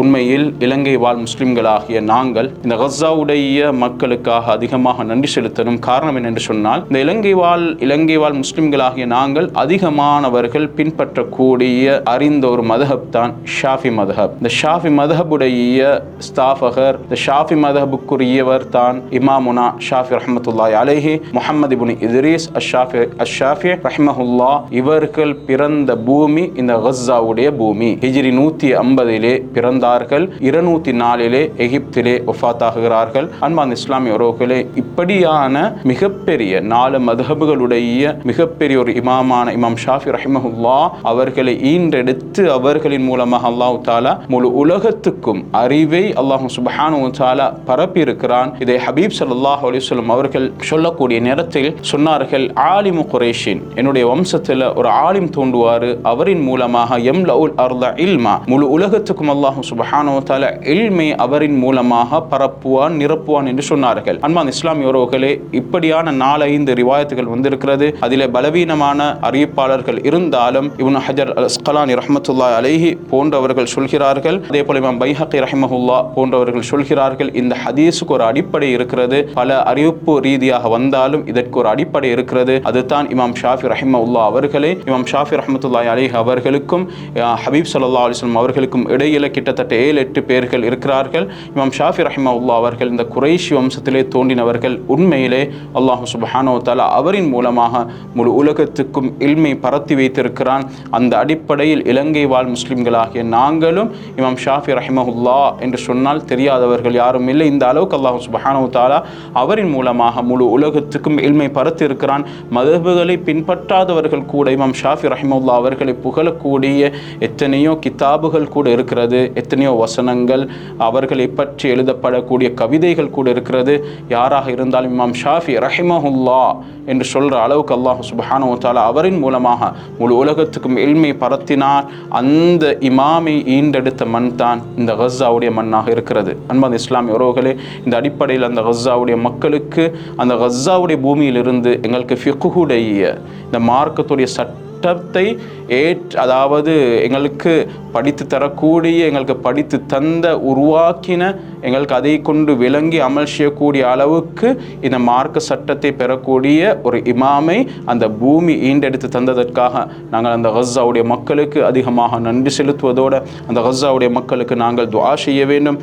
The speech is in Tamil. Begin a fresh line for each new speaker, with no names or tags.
உண்மையில் இலங்கை வாழ் முஸ்லிம்களாகிய நாங்கள் இந்த கஸாவுடைய மக்களுக்காக அதிகமாக நன்றி செலுத்தணும். காரணம் என்னென்று சொன்னால், இந்த இலங்கை வாழ் முஸ்லிம்களாகிய நாங்கள் அதிகமானவர்கள் பின்பற்றக்கூடிய அறிந்த ஒரு மதஹப் தான் ஷாஃபி மதஹப். இந்த ஷாஃபி மதஹபுடைய ஸ்தாபகர், இந்த ஷாஃபி மதஹபுக்குரியவர் தான் இமாமுனா ஷாஃபி ரஹ்மத்துல்லாஹி அலைஹி முஹம்மது இப்னு இத்ரீஸ் அஷ்-ஷாஃபி ரஹ்மஹுல்லாஹ். இவர்கள் பிறந்த பூமி இந்த கஸாவுடைய பூமி. ஹிஜ்ரி 150 பிறந்தார்கள், 204 எகிப்திலே வஃபாத்தாகிறார்கள். அன்பார்ந்த இஸ்லாமிய உறவுகளே, இப்படியான மிகப்பெரிய 4 மதஹபுகளுடைய மிகப்பெரிய ஒரு இமாமான இமாம் ஷாஃபி ரஹ்மஹுல்லாஹ் அவர்களை ஈன்றெடுத்து அவர்களின் மூலமாக அல்லாஹ் தஆலா முழு உலகத்துக்கும் அறிவை அல்லாஹ் சுப்ஹானஹு வ தஆலா பரப்பி இருக்கிறான். இதை ஹபீப் ஸல்லல்லாஹு அலைஹி வஸல்லம் அவர்கள் சொல்லக்கூடிய நேரத்தில் சொன்னார்கள், ஆலிமு குரைஷின், என்னுடைய வம்சத்தில் ஒரு ஆலிம் தோன்றுவார், அவரின் மூலமாக யம்லஉல் அர்த இல்மா, முழு உலகத்துக்கும் அல்லாஹ் சுப்ஹானஹு வ தஆலா இல்மை அவரின் மூலமாக பரப்புவான், நிரப்புவான் என்று சொன்னார்கள். அன்பார்ந்த இஸ்லாமிய உறவுகளே, இப்படியான 4-5 ரிவாயத்துகள் வந்திருக்கிறது. அதிலே பலவீனமான அறிவிப்பாளர்கள் இருந்தாலும் இப்னு ஹஜர் அல்-அஸ்கலானி ரஹ்மத்துல்லாஹி அலைஹி போன்றவர்கள் சொல்கிறார்கள், அதே போல இமாம் பைஹக்கி ரஹ்மஹுல்லாஹ் போன்றவர்கள் சொல்கிறார்கள், இந்த ஹதீஸுக்கு ஒரு அடிப்படை இருக்கிறது. பல அறிவிப்பு ரீதியாக வந்தாலும் இதற்கு ஒரு அடிப்படை இருக்கிறது. அதுதான் இமாம் ஷாஃபி ரஹ்மஹுல்லாஹ் அவர்களே, இமாம் ஷாஃபி ரஹ்மத்துல்லாஹி அலைஹி அவர்களுக்கும் ஹபீப் ஸல்லல்லாஹு அலைஹி வஸல்லம் அவர்களுக்கும் இடையில கிட்டத்தட்ட 7-8 பேர்கள் இருக்கிறார்கள். இமாம் ஷாஃபி ரஹ்மஹுல்லாஹ் அவர்கள் இந்த குறைஷி வம்சத்திலே தோன்றினவர்கள். உண்மையிலே அல்லாஹ் சுப்ஹானஹு வ தஆலா அவரின் மூலமாக முழு உலகத்துக்கும் இல்மை பரத்தி வைத்திருக்கிறான். அந்த அடிப்படையில் இலங்கை வாழ் முஸ்லிம்களாகிய நாங்களும் இமாம் ஷாஃபி ரஹ்மஹுல்லாஹ் என்று சொன்னால் தெரியாதவர்கள் யாரும் இல்லை. இந்த அளவுக்கு அல்லாஹ் சுப்ஹானஹு வ தஆலா அவரின் மூலமாக முழு உலகத்துக்கும் இல்மை பரத்தி இருக்கிறான். மதஹ்புகளை பின்பற்றாதவர்கள் கூட இமாம் ஷாஃபி ரஹ்மஹுல்லாஹ் அவர்களை புகழக்கூடிய எத்தனையோ கிதாபுகள் கூட இருக்கிறது, எத்தனையோ வசனங்கள், அவர்களை பற்றி எழுதப்படக்கூடிய கவிதைகள் கூட இருக்கிறது. யாராக இருந்தாலும் இமாம் ஷாஃபி ரஹ்மஹுல்லாஹ் என்று சொல்கிற அளவுக்கு அல்லாஹ் சுப்ஹானஹு வ தஆலா அவரின் மூலமாக முழு உலகத்துக்கும் இல்மை பரத்தினார். அந்த இமாமை ஈண்டெடுத்த மண் தான் இந்த கஸாவுடைய மண்ணாக இருக்கிறது. அன்பார்ந்த இஸ்லாமிய உறவுகளே, இந்த அடிப்படையில் அந்த கஸாவுடைய மக்களுக்கு, அந்த கஸாவுடைய பூமியிலிருந்து எங்களுக்கு ஃபிக்ஹுடைய இந்த மார்க்கத்துடைய சட்டத்தை அதாவது எங்களுக்கு படித்து தரக்கூடிய, எங்களுக்கு படித்து தந்த, உருவாக்கின, எங்களுக்கு அதை கொண்டு விளங்கி அமல் செய்யக்கூடிய அளவுக்கு இந்த மார்க்க சட்டத்தை பெறக்கூடிய ஒரு இமாமை அந்த பூமி ஈண்டெடுத்து தந்ததற்காக நாங்கள் அந்த கஸாவுடைய மக்களுக்கு அதிகமாக நன்றி செலுத்துவதோடு அந்த கஸாவுடைய மக்களுக்கு நாங்கள் துஆ செய்ய வேண்டும்.